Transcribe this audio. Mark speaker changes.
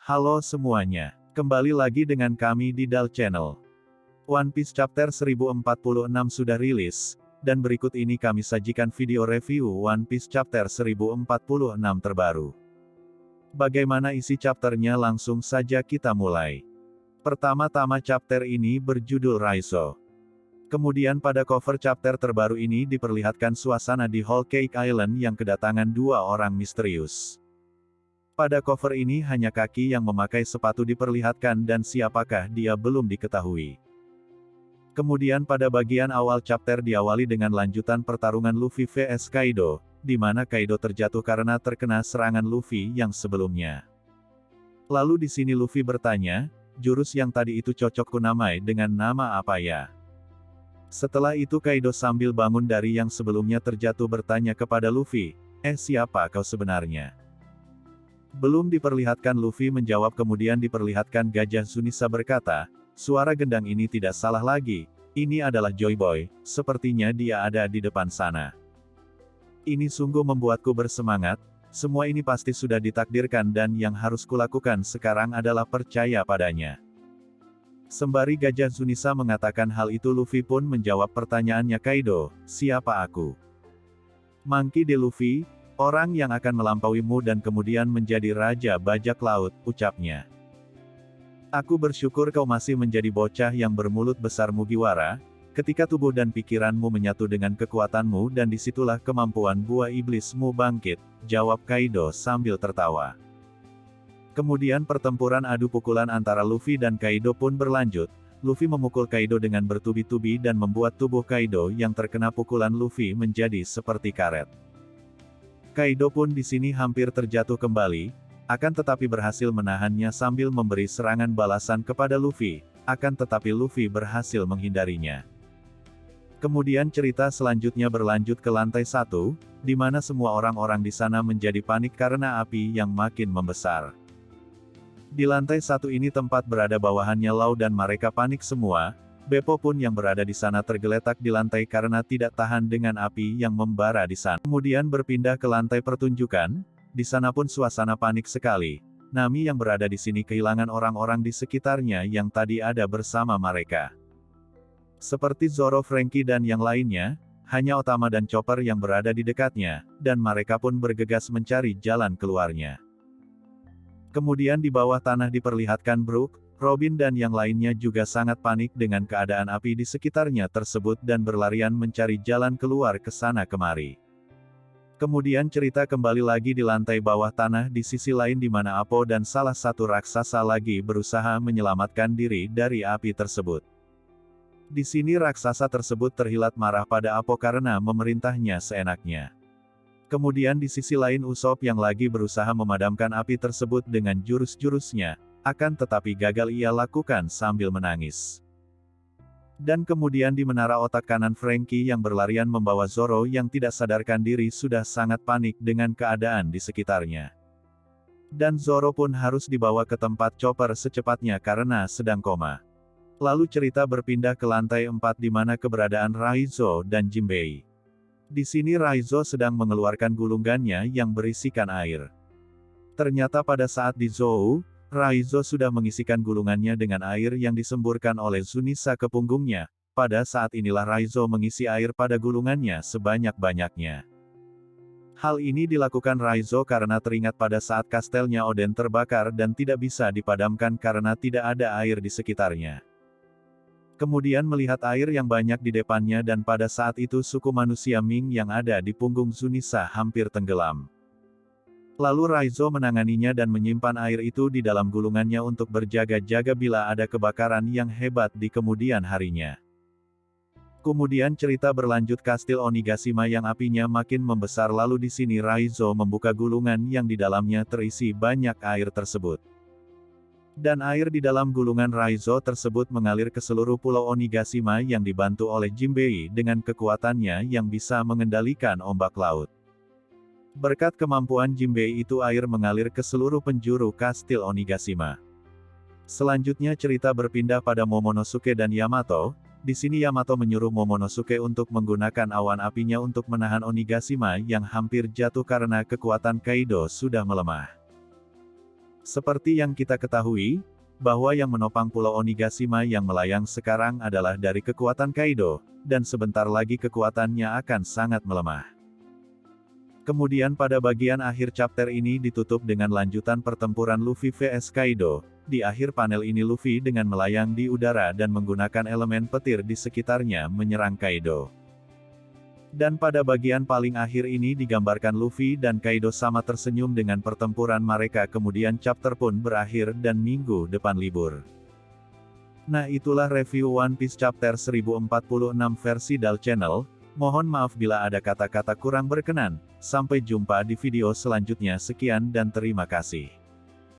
Speaker 1: Halo semuanya, kembali lagi dengan kami di Dal Channel. One Piece Chapter 1046 sudah rilis, dan berikut ini kami sajikan video review One Piece Chapter 1046 terbaru. Bagaimana isi chapternya, langsung saja kita mulai. Pertama-tama chapter ini berjudul Raizo. Kemudian pada cover chapter terbaru ini diperlihatkan suasana di Whole Cake Island yang kedatangan dua orang misterius. Pada cover ini hanya kaki yang memakai sepatu diperlihatkan dan siapakah dia belum diketahui. Kemudian pada bagian awal chapter diawali dengan lanjutan pertarungan Luffy vs Kaido, di mana Kaido terjatuh karena terkena serangan Luffy yang sebelumnya. Lalu di sini Luffy bertanya, jurus yang tadi itu cocok kunamai dengan nama apa ya? Setelah itu Kaido sambil bangun dari yang sebelumnya terjatuh bertanya kepada Luffy, siapa kau sebenarnya? Belum diperlihatkan Luffy menjawab, kemudian diperlihatkan Gajah Zunisa berkata, suara gendang ini tidak salah lagi, ini adalah Joy Boy, sepertinya dia ada di depan sana. Ini sungguh membuatku bersemangat, semua ini pasti sudah ditakdirkan dan yang harus kulakukan sekarang adalah percaya padanya. Sembari Gajah Zunisa mengatakan hal itu, Luffy pun menjawab pertanyaannya Kaido, siapa aku? Monkey D. Luffy, orang yang akan melampauimu dan kemudian menjadi Raja Bajak Laut, ucapnya. Aku bersyukur kau masih menjadi bocah yang bermulut besar Mugiwara, ketika tubuh dan pikiranmu menyatu dengan kekuatanmu dan disitulah kemampuan buah iblismu bangkit, jawab Kaido sambil tertawa. Kemudian pertempuran adu pukulan antara Luffy dan Kaido pun berlanjut, Luffy memukul Kaido dengan bertubi-tubi dan membuat tubuh Kaido yang terkena pukulan Luffy menjadi seperti karet. Kaido pun di sini hampir terjatuh kembali, akan tetapi berhasil menahannya sambil memberi serangan balasan kepada Luffy, akan tetapi Luffy berhasil menghindarinya. Kemudian cerita selanjutnya berlanjut ke lantai 1, di mana semua orang-orang di sana menjadi panik karena api yang makin membesar. Di lantai 1 ini tempat berada bawahannya Law dan mereka panik semua, Beppo pun yang berada di sana tergeletak di lantai karena tidak tahan dengan api yang membara di sana. Kemudian berpindah ke lantai pertunjukan, di sana pun suasana panik sekali. Nami yang berada di sini kehilangan orang-orang di sekitarnya yang tadi ada bersama mereka. Seperti Zoro, Franky dan yang lainnya, hanya Otama dan Chopper yang berada di dekatnya, dan mereka pun bergegas mencari jalan keluarnya. Kemudian di bawah tanah diperlihatkan Brook, Robin dan yang lainnya juga sangat panik dengan keadaan api di sekitarnya tersebut dan berlarian mencari jalan keluar ke sana kemari. Kemudian cerita kembali lagi di lantai bawah tanah di sisi lain di mana Apo dan salah satu raksasa lagi berusaha menyelamatkan diri dari api tersebut. Di sini raksasa tersebut terhilat marah pada Apo karena memerintahnya seenaknya. Kemudian di sisi lain Usopp yang lagi berusaha memadamkan api tersebut dengan jurus-jurusnya, akan tetapi gagal ia lakukan sambil menangis. Dan kemudian di menara otak kanan Franky yang berlarian membawa Zoro yang tidak sadarkan diri sudah sangat panik dengan keadaan di sekitarnya. Dan Zoro pun harus dibawa ke tempat Chopper secepatnya karena sedang koma. Lalu cerita berpindah ke lantai 4 di mana keberadaan Raizo dan Jinbei. Di sini Raizo sedang mengeluarkan gulungannya yang berisikan air. Ternyata pada saat di Zou, Raizo sudah mengisikan gulungannya dengan air yang disemburkan oleh Zunisa ke punggungnya. Pada saat inilah Raizo mengisi air pada gulungannya sebanyak-banyaknya. Hal ini dilakukan Raizo karena teringat pada saat kastelnya Oden terbakar dan tidak bisa dipadamkan karena tidak ada air di sekitarnya. Kemudian melihat air yang banyak di depannya dan pada saat itu suku manusia Ming yang ada di punggung Zunisa hampir tenggelam. Lalu Raizo menanganinya dan menyimpan air itu di dalam gulungannya untuk berjaga-jaga bila ada kebakaran yang hebat di kemudian harinya. Kemudian cerita berlanjut kastil Onigashima yang apinya makin membesar, lalu di sini Raizo membuka gulungan yang di dalamnya terisi banyak air tersebut. Dan air di dalam gulungan Raizo tersebut mengalir ke seluruh pulau Onigashima yang dibantu oleh Jinbei dengan kekuatannya yang bisa mengendalikan ombak laut. Berkat kemampuan Jinbei itu air mengalir ke seluruh penjuru kastil Onigashima. Selanjutnya cerita berpindah pada Momonosuke dan Yamato. Di sini Yamato menyuruh Momonosuke untuk menggunakan awan apinya untuk menahan Onigashima yang hampir jatuh karena kekuatan Kaido sudah melemah. Seperti yang kita ketahui, bahwa yang menopang Pulau Onigashima yang melayang sekarang adalah dari kekuatan Kaido, dan sebentar lagi kekuatannya akan sangat melemah. Kemudian pada bagian akhir chapter ini ditutup dengan lanjutan pertempuran Luffy vs Kaido. Di akhir panel ini Luffy dengan melayang di udara dan menggunakan elemen petir di sekitarnya menyerang Kaido. Dan pada bagian paling akhir ini digambarkan Luffy dan Kaido sama tersenyum dengan pertempuran mereka, kemudian chapter pun berakhir dan minggu depan libur. Nah, itulah review One Piece chapter 1046 versi Dal Channel. Mohon maaf bila ada kata-kata kurang berkenan. Sampai jumpa di video selanjutnya, sekian dan terima kasih.